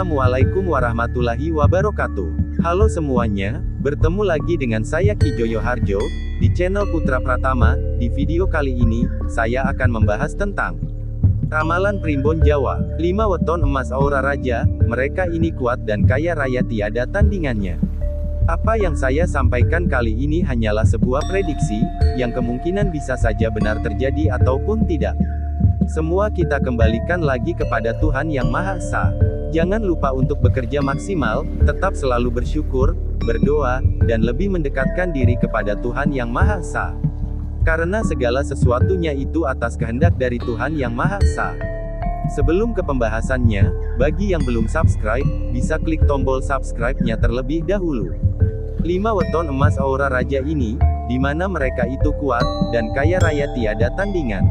Assalamualaikum warahmatullahi wabarakatuh. Halo semuanya, bertemu lagi dengan saya Ki Joyo Harjo, di channel Putra Pratama. Di video kali ini, saya akan membahas tentang Ramalan Primbon Jawa, 5 weton emas aura raja, mereka ini kuat dan kaya raya tiada tandingannya. Apa yang saya sampaikan kali ini hanyalah sebuah prediksi, yang kemungkinan bisa saja benar terjadi ataupun tidak. Semua kita kembalikan lagi kepada Tuhan Yang Maha Esa. Jangan lupa untuk bekerja maksimal, tetap selalu bersyukur, berdoa, dan lebih mendekatkan diri kepada Tuhan Yang Maha Esa. Karena segala sesuatunya itu atas kehendak dari Tuhan Yang Maha Esa. Sebelum ke pembahasannya, bagi yang belum subscribe, bisa klik tombol subscribe-nya terlebih dahulu. 5 weton emas aura raja ini, di mana mereka itu kuat, dan kaya raya tiada tandingan.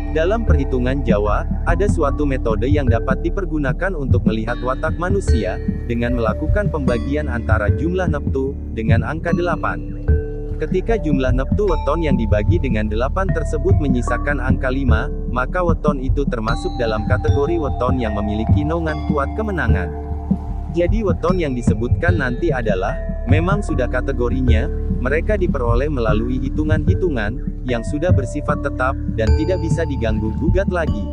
Dalam perhitungan Jawa, ada suatu metode yang dapat dipergunakan untuk melihat watak manusia, dengan melakukan pembagian antara jumlah neptu, dengan angka 8. Ketika jumlah neptu weton yang dibagi dengan 8 tersebut menyisakan angka 5, maka weton itu termasuk dalam kategori weton yang memiliki naungan kuat kemenangan. Jadi weton yang disebutkan nanti adalah, memang sudah kategorinya, mereka diperoleh melalui hitungan-hitungan, yang sudah bersifat tetap, dan tidak bisa diganggu-gugat lagi.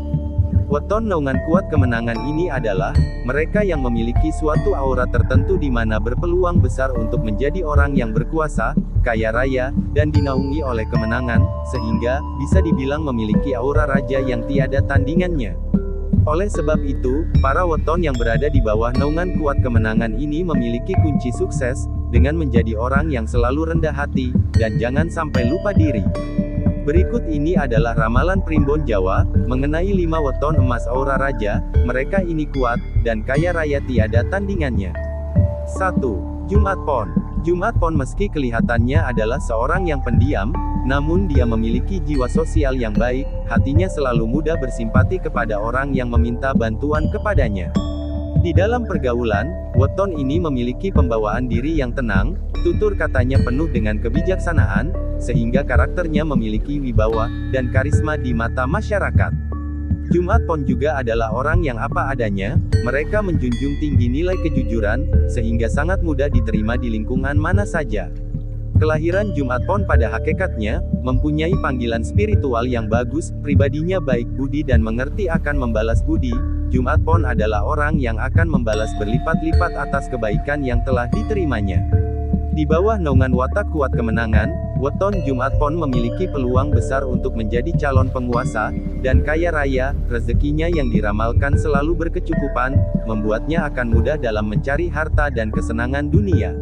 Weton naungan kuat kemenangan ini adalah, mereka yang memiliki suatu aura tertentu di mana berpeluang besar untuk menjadi orang yang berkuasa, kaya raya, dan dinaungi oleh kemenangan, sehingga, bisa dibilang memiliki aura raja yang tiada tandingannya. Oleh sebab itu, para weton yang berada di bawah naungan kuat kemenangan ini memiliki kunci sukses, dengan menjadi orang yang selalu rendah hati, dan jangan sampai lupa diri. Berikut ini adalah ramalan Primbon Jawa, mengenai 5 weton emas aura raja, mereka ini kuat, dan kaya raya tiada tandingannya. 1. Jumat Pon. Jumat Pon meski kelihatannya adalah seorang yang pendiam, namun dia memiliki jiwa sosial yang baik, hatinya selalu mudah bersimpati kepada orang yang meminta bantuan kepadanya. Di dalam pergaulan, weton ini memiliki pembawaan diri yang tenang, tutur katanya penuh dengan kebijaksanaan, sehingga karakternya memiliki wibawa, dan karisma di mata masyarakat. Jumat Pon juga adalah orang yang apa adanya, mereka menjunjung tinggi nilai kejujuran, sehingga sangat mudah diterima di lingkungan mana saja. Kelahiran Jumat Pon pada hakikatnya, mempunyai panggilan spiritual yang bagus, pribadinya baik budi dan mengerti akan membalas budi. Jumat Pon adalah orang yang akan membalas berlipat-lipat atas kebaikan yang telah diterimanya. Di bawah naungan watak kuat kemenangan, weton Jumat Pon memiliki peluang besar untuk menjadi calon penguasa, dan kaya raya, rezekinya yang diramalkan selalu berkecukupan, membuatnya akan mudah dalam mencari harta dan kesenangan dunia.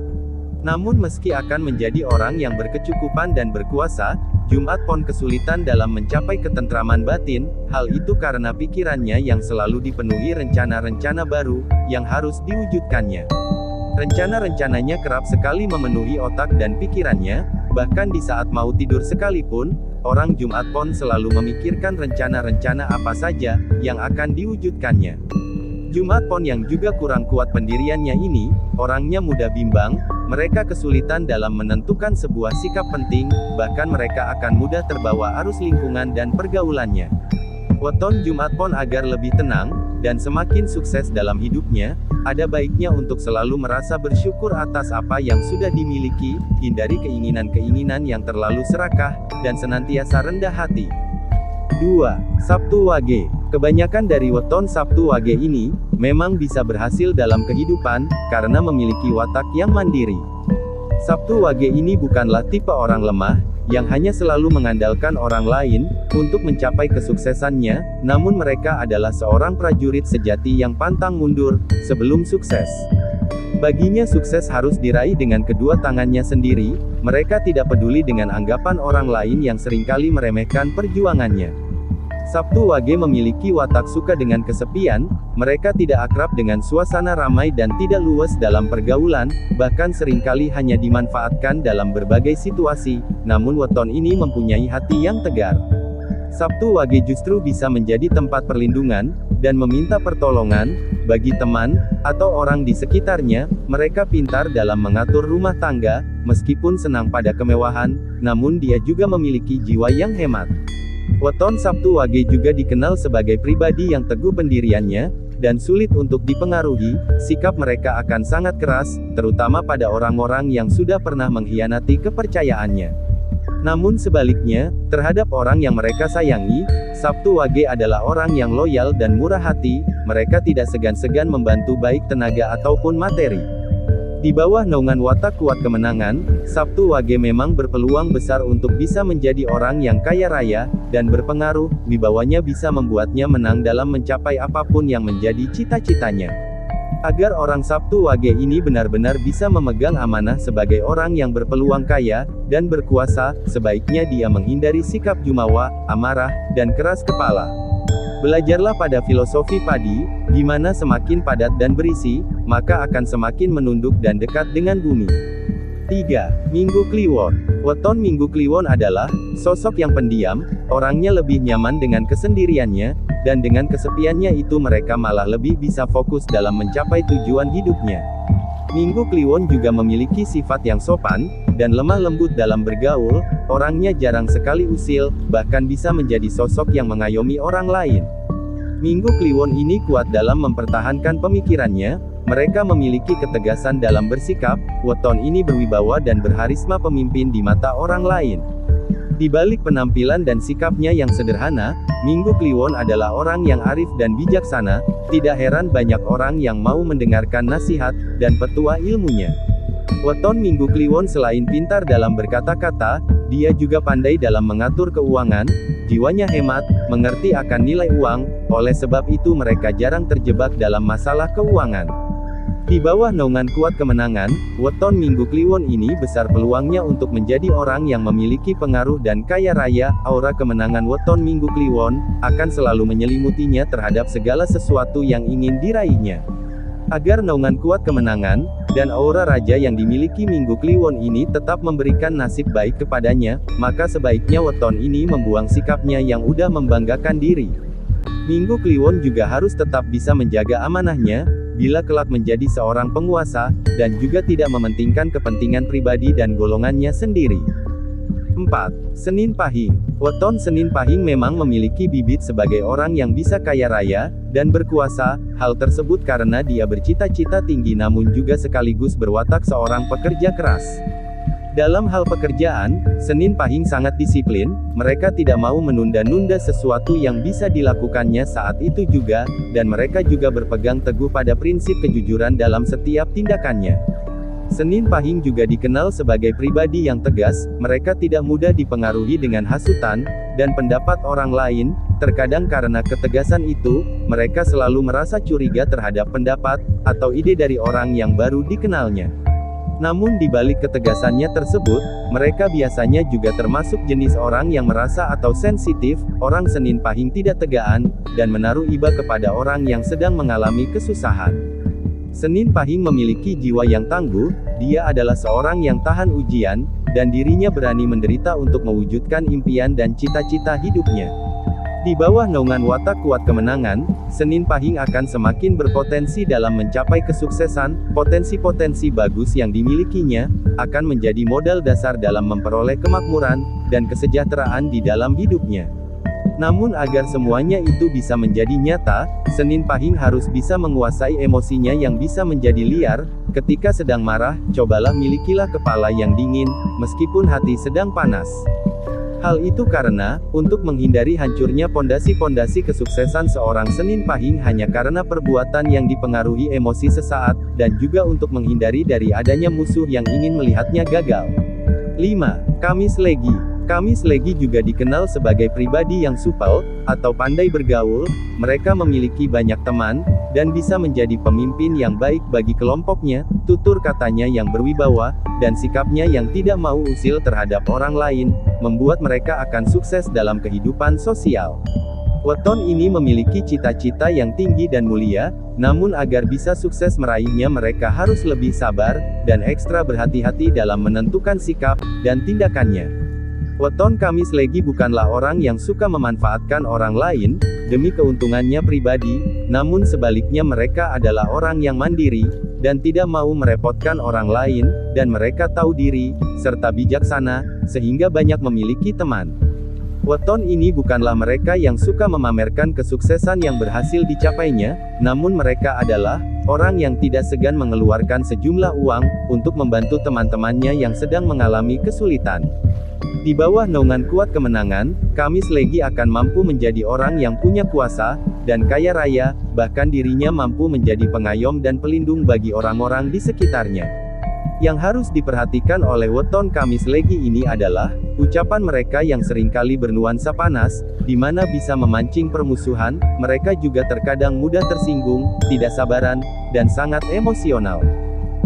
Namun meski akan menjadi orang yang berkecukupan dan berkuasa, Jumat Pon kesulitan dalam mencapai ketentraman batin, hal itu karena pikirannya yang selalu dipenuhi rencana-rencana baru, yang harus diwujudkannya. Rencana-rencananya kerap sekali memenuhi otak dan pikirannya, bahkan di saat mau tidur sekalipun, orang Jumat Pon selalu memikirkan rencana-rencana apa saja, yang akan diwujudkannya. Jumat Pon yang juga kurang kuat pendiriannya ini, orangnya mudah bimbang, mereka kesulitan dalam menentukan sebuah sikap penting, bahkan mereka akan mudah terbawa arus lingkungan dan pergaulannya. Weton Jumat Pon agar lebih tenang, dan semakin sukses dalam hidupnya, ada baiknya untuk selalu merasa bersyukur atas apa yang sudah dimiliki, hindari keinginan-keinginan yang terlalu serakah, dan senantiasa rendah hati. 2. Sabtu Wage. Kebanyakan dari weton Sabtu Wage ini, memang bisa berhasil dalam kehidupan, karena memiliki watak yang mandiri. Sabtu Wage ini bukanlah tipe orang lemah, yang hanya selalu mengandalkan orang lain, untuk mencapai kesuksesannya, namun mereka adalah seorang prajurit sejati yang pantang mundur, sebelum sukses. Baginya sukses harus diraih dengan kedua tangannya sendiri, mereka tidak peduli dengan anggapan orang lain yang seringkali meremehkan perjuangannya. Sabtu Wage memiliki watak suka dengan kesepian, mereka tidak akrab dengan suasana ramai dan tidak luwes dalam pergaulan, bahkan seringkali hanya dimanfaatkan dalam berbagai situasi, namun weton ini mempunyai hati yang tegar. Sabtu Wage justru bisa menjadi tempat perlindungan, dan meminta pertolongan, bagi teman, atau orang di sekitarnya, mereka pintar dalam mengatur rumah tangga, meskipun senang pada kemewahan, namun dia juga memiliki jiwa yang hemat. Weton Sabtu Wage juga dikenal sebagai pribadi yang teguh pendiriannya, dan sulit untuk dipengaruhi, sikap mereka akan sangat keras, terutama pada orang-orang yang sudah pernah mengkhianati kepercayaannya. Namun sebaliknya, terhadap orang yang mereka sayangi, Sabtu Wage adalah orang yang loyal dan murah hati, mereka tidak segan-segan membantu baik tenaga ataupun materi. Di bawah naungan watak kuat kemenangan, Sabtu Wage memang berpeluang besar untuk bisa menjadi orang yang kaya raya, dan berpengaruh, wibawanya bisa membuatnya menang dalam mencapai apapun yang menjadi cita-citanya. Agar orang Sabtu Wage ini benar-benar bisa memegang amanah sebagai orang yang berpeluang kaya, dan berkuasa, sebaiknya dia menghindari sikap jumawa, amarah, dan keras kepala. Belajarlah pada filosofi padi, di mana semakin padat dan berisi, maka akan semakin menunduk dan dekat dengan bumi. 3. Minggu Kliwon. Weton Minggu Kliwon adalah sosok yang pendiam, orangnya lebih nyaman dengan kesendiriannya, dan dengan kesepiannya itu mereka malah lebih bisa fokus dalam mencapai tujuan hidupnya. Minggu Kliwon juga memiliki sifat yang sopan, dan lemah lembut dalam bergaul, orangnya jarang sekali usil, bahkan bisa menjadi sosok yang mengayomi orang lain. Minggu Kliwon ini kuat dalam mempertahankan pemikirannya, mereka memiliki ketegasan dalam bersikap, weton ini berwibawa dan berharisma pemimpin di mata orang lain. Di balik penampilan dan sikapnya yang sederhana, Minggu Kliwon adalah orang yang arif dan bijaksana, tidak heran banyak orang yang mau mendengarkan nasihat, dan petua ilmunya. Weton Minggu Kliwon selain pintar dalam berkata-kata, dia juga pandai dalam mengatur keuangan, jiwanya hemat, mengerti akan nilai uang, oleh sebab itu mereka jarang terjebak dalam masalah keuangan. Di bawah naungan kuat kemenangan, weton Minggu Kliwon ini besar peluangnya untuk menjadi orang yang memiliki pengaruh dan kaya raya. Aura kemenangan weton Minggu Kliwon akan selalu menyelimutinya terhadap segala sesuatu yang ingin diraihnya. Agar naungan kuat kemenangan dan aura raja yang dimiliki Minggu Kliwon ini tetap memberikan nasib baik kepadanya, maka sebaiknya weton ini membuang sikapnya yang udah membanggakan diri. Minggu Kliwon juga harus tetap bisa menjaga amanahnya, bila kelak menjadi seorang penguasa, dan juga tidak mementingkan kepentingan pribadi dan golongannya sendiri. 4. Senin Pahing. Weton Senin Pahing memang memiliki bibit sebagai orang yang bisa kaya raya, dan berkuasa, hal tersebut karena dia bercita-cita tinggi namun juga sekaligus berwatak seorang pekerja keras. Dalam hal pekerjaan, Senin Pahing sangat disiplin, mereka tidak mau menunda-nunda sesuatu yang bisa dilakukannya saat itu juga, dan mereka juga berpegang teguh pada prinsip kejujuran dalam setiap tindakannya. Senin Pahing juga dikenal sebagai pribadi yang tegas, mereka tidak mudah dipengaruhi dengan hasutan, dan pendapat orang lain, terkadang karena ketegasan itu, mereka selalu merasa curiga terhadap pendapat, atau ide dari orang yang baru dikenalnya. Namun di balik ketegasannya tersebut, mereka biasanya juga termasuk jenis orang yang merasa atau sensitif. Orang Senin Pahing tidak tegaan, dan menaruh iba kepada orang yang sedang mengalami kesusahan. Senin Pahing memiliki jiwa yang tangguh, dia adalah seorang yang tahan ujian, dan dirinya berani menderita untuk mewujudkan impian dan cita-cita hidupnya. Di bawah naungan watak kuat kemenangan, Senin Pahing akan semakin berpotensi dalam mencapai kesuksesan. Potensi-potensi bagus yang dimilikinya akan menjadi modal dasar dalam memperoleh kemakmuran dan kesejahteraan di dalam hidupnya. Namun agar semuanya itu bisa menjadi nyata, Senin Pahing harus bisa menguasai emosinya yang bisa menjadi liar. Ketika sedang marah, cobalah milikilah kepala yang dingin, meskipun hati sedang panas. Hal itu karena, untuk menghindari hancurnya pondasi-pondasi kesuksesan seorang Senin Pahing hanya karena perbuatan yang dipengaruhi emosi sesaat, dan juga untuk menghindari dari adanya musuh yang ingin melihatnya gagal. 5. Kamis Legi. Kamis Legi juga dikenal sebagai pribadi yang supel, atau pandai bergaul, mereka memiliki banyak teman, dan bisa menjadi pemimpin yang baik bagi kelompoknya. Tutur katanya yang berwibawa, dan sikapnya yang tidak mau usil terhadap orang lain, membuat mereka akan sukses dalam kehidupan sosial. Weton ini memiliki cita-cita yang tinggi dan mulia, namun agar bisa sukses meraihnya mereka harus lebih sabar, dan ekstra berhati-hati dalam menentukan sikap, dan tindakannya. Weton Kamis Legi bukanlah orang yang suka memanfaatkan orang lain, demi keuntungannya pribadi, namun sebaliknya mereka adalah orang yang mandiri, dan tidak mau merepotkan orang lain, dan mereka tahu diri, serta bijaksana, sehingga banyak memiliki teman. Weton ini bukanlah mereka yang suka memamerkan kesuksesan yang berhasil dicapainya, namun mereka adalah orang yang tidak segan mengeluarkan sejumlah uang untuk membantu teman-temannya yang sedang mengalami kesulitan. Di bawah naungan kuat kemenangan, Kamis Legi akan mampu menjadi orang yang punya kuasa dan kaya raya, bahkan dirinya mampu menjadi pengayom dan pelindung bagi orang-orang di sekitarnya. Yang harus diperhatikan oleh weton Kamis Legi ini adalah ucapan mereka yang seringkali bernuansa panas, di mana bisa memancing permusuhan. Mereka juga terkadang mudah tersinggung, tidak sabaran, dan sangat emosional.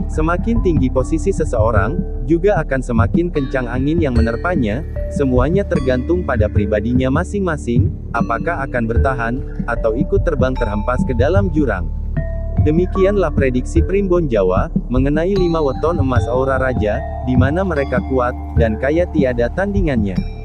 Semakin tinggi posisi seseorang, juga akan semakin kencang angin yang menerpanya. Semuanya tergantung pada pribadinya masing-masing, apakah akan bertahan atau ikut terbang terhempas ke dalam jurang. Demikianlah prediksi Primbon Jawa mengenai 5 weton emas Aura Raja, di mana mereka kuat dan kaya tiada tandingannya.